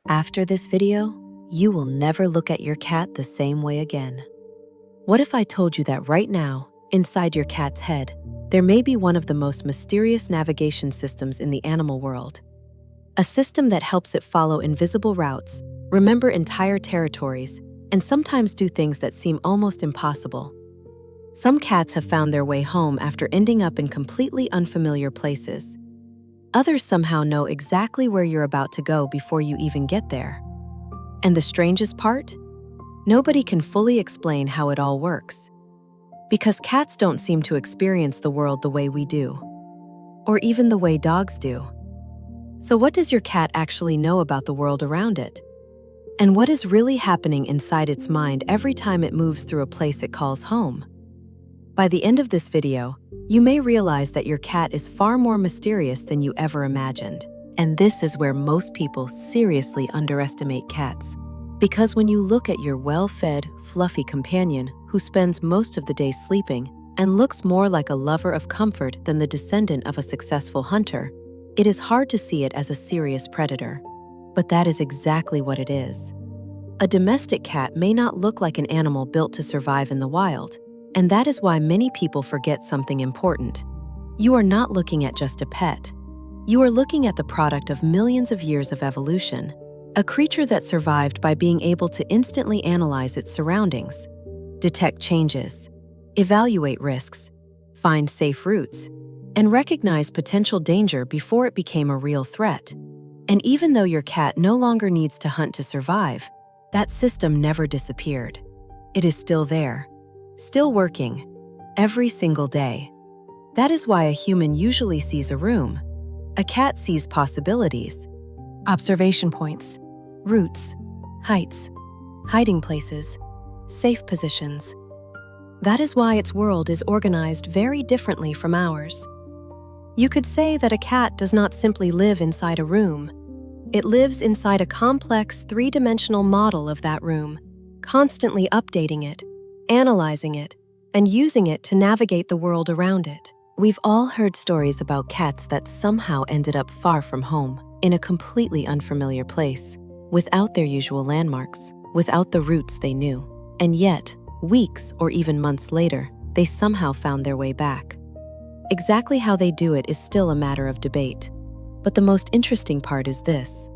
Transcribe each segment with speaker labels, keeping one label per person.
Speaker 1: After this video, you will never look at your cat the same way again. What if I told you that right now, inside your cat's head, there may be one of the most mysterious navigation systems in the animal world? A system that helps it follow invisible routes, remember entire territories, and sometimes do things that seem almost impossible. Some cats have found their way home after ending up in completely unfamiliar places. Others somehow know exactly where you're about to go before you even get there. And the strangest part? Nobody can fully explain how it all works. Because cats don't seem to experience the world the way we do, or even the way dogs do. So what does your cat actually know about the world around it? And what is really happening inside its mind every time it moves through a place it calls home? By the end of this video, you may realize that your cat is far more mysterious than you ever imagined. And this is where most people seriously underestimate cats. Because when you look at your well-fed, fluffy companion who spends most of the day sleeping and looks more like a lover of comfort than the descendant of a successful hunter, it is hard to see it as a serious predator. But that is exactly what it is. A domestic cat may not look like an animal built to survive in the wild, and that is why many people forget something important. You are not looking at just a pet. You are looking at the product of millions of years of evolution, a creature that survived by being able to instantly analyze its surroundings, detect changes, evaluate risks, find safe routes, and recognize potential danger before it became a real threat. And even though your cat no longer needs to hunt to survive, that system never disappeared. It is still there, still working, every single day. That is why a human usually sees a room. A cat sees possibilities, observation points, routes, heights, hiding places, safe positions. That is why its world is organized very differently from ours. You could say that a cat does not simply live inside a room. It lives inside a complex three-dimensional model of that room, constantly updating it, analyzing it, and using it to navigate the world around it. We've all heard stories about cats that somehow ended up far from home, in a completely unfamiliar place, without their usual landmarks, without the routes they knew. And yet, weeks or even months later, they somehow found their way back. Exactly how they do it is still a matter of debate. But the most interesting part is this.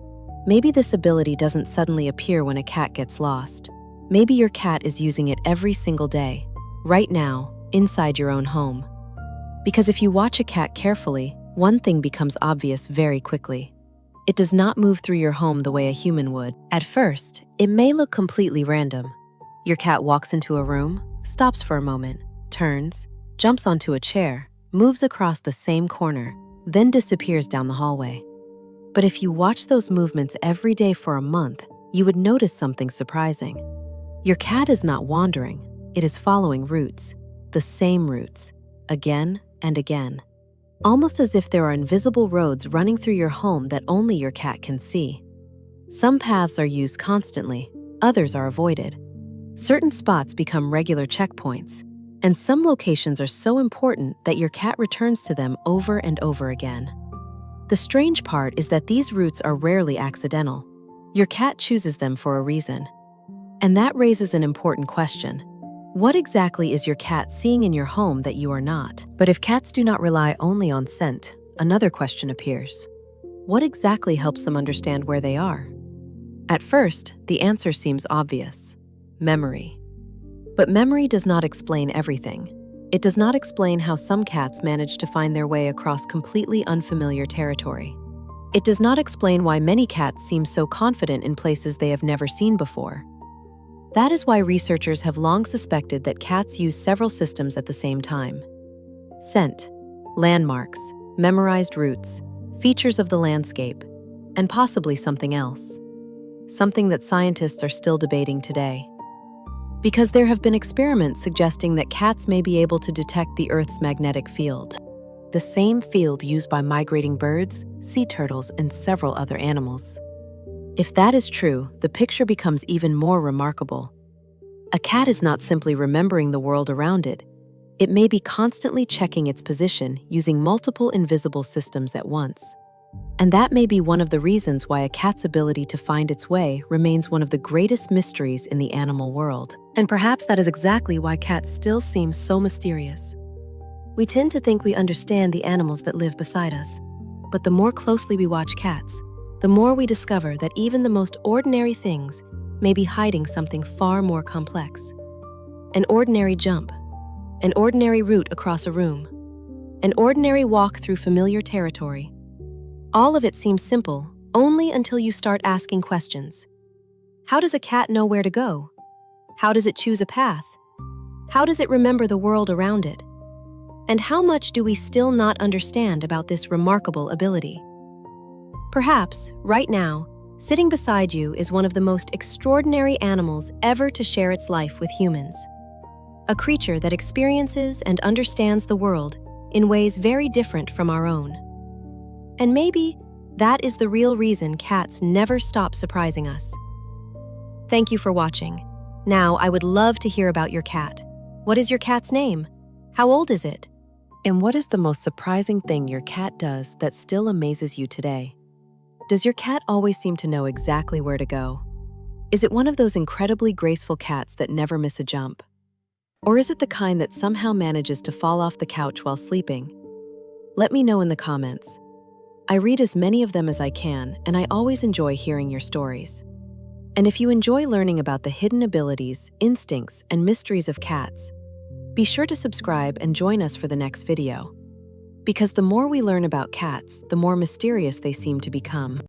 Speaker 1: Maybe this ability doesn't suddenly appear when a cat gets lost. Maybe your cat is using it every single day, right now, inside your own home. Because if you watch a cat carefully, one thing becomes obvious very quickly. It does not move through your home the way a human would. At first, it may look completely random. Your cat walks into a room, stops for a moment, turns, jumps onto a chair, moves across the same corner, then disappears down the hallway. But if you watch those movements every day for a month, you would notice something surprising. Your cat is not wandering, it is following routes, the same routes, again and again. Almost as if there are invisible roads running through your home that only your cat can see. Some paths are used constantly, others are avoided. Certain spots become regular checkpoints, and some locations are so important that your cat returns to them over and over again. The strange part is that these routes are rarely accidental. Your cat chooses them for a reason. And that raises an important question. What exactly is your cat seeing in your home that you are not? But if cats do not rely only on scent, another question appears. What exactly helps them understand where they are? At first, the answer seems obvious. Memory. But memory does not explain everything. It does not explain how some cats manage to find their way across completely unfamiliar territory. It does not explain why many cats seem so confident in places they have never seen before. That is why researchers have long suspected that cats use several systems at the same time. Scent, landmarks, memorized routes, features of the landscape, and possibly something else. Something that scientists are still debating today. Because there have been experiments suggesting that cats may be able to detect the Earth's magnetic field, the same field used by migrating birds, sea turtles, and several other animals. If that is true, the picture becomes even more remarkable. A cat is not simply remembering the world around it. It may be constantly checking its position using multiple invisible systems at once. And that may be one of the reasons why a cat's ability to find its way remains one of the greatest mysteries in the animal world. And perhaps that is exactly why cats still seem so mysterious. We tend to think we understand the animals that live beside us, but the more closely we watch cats, the more we discover that even the most ordinary things may be hiding something far more complex. An ordinary jump, an ordinary route across a room, an ordinary walk through familiar territory. All of it seems simple, only until you start asking questions. How does a cat know where to go? How does it choose a path? How does it remember the world around it? And how much do we still not understand about this remarkable ability? Perhaps, right now, sitting beside you is one of the most extraordinary animals ever to share its life with humans. A creature that experiences and understands the world in ways very different from our own. And maybe that is the real reason cats never stop surprising us. Thank you for watching. Now, I would love to hear about your cat. What is your cat's name? How old is it? And what is the most surprising thing your cat does that still amazes you today? Does your cat always seem to know exactly where to go? Is it one of those incredibly graceful cats that never miss a jump? Or is it the kind that somehow manages to fall off the couch while sleeping? Let me know in the comments. I read as many of them as I can, and I always enjoy hearing your stories. And if you enjoy learning about the hidden abilities, instincts, and mysteries of cats, be sure to subscribe and join us for the next video. Because the more we learn about cats, the more mysterious they seem to become.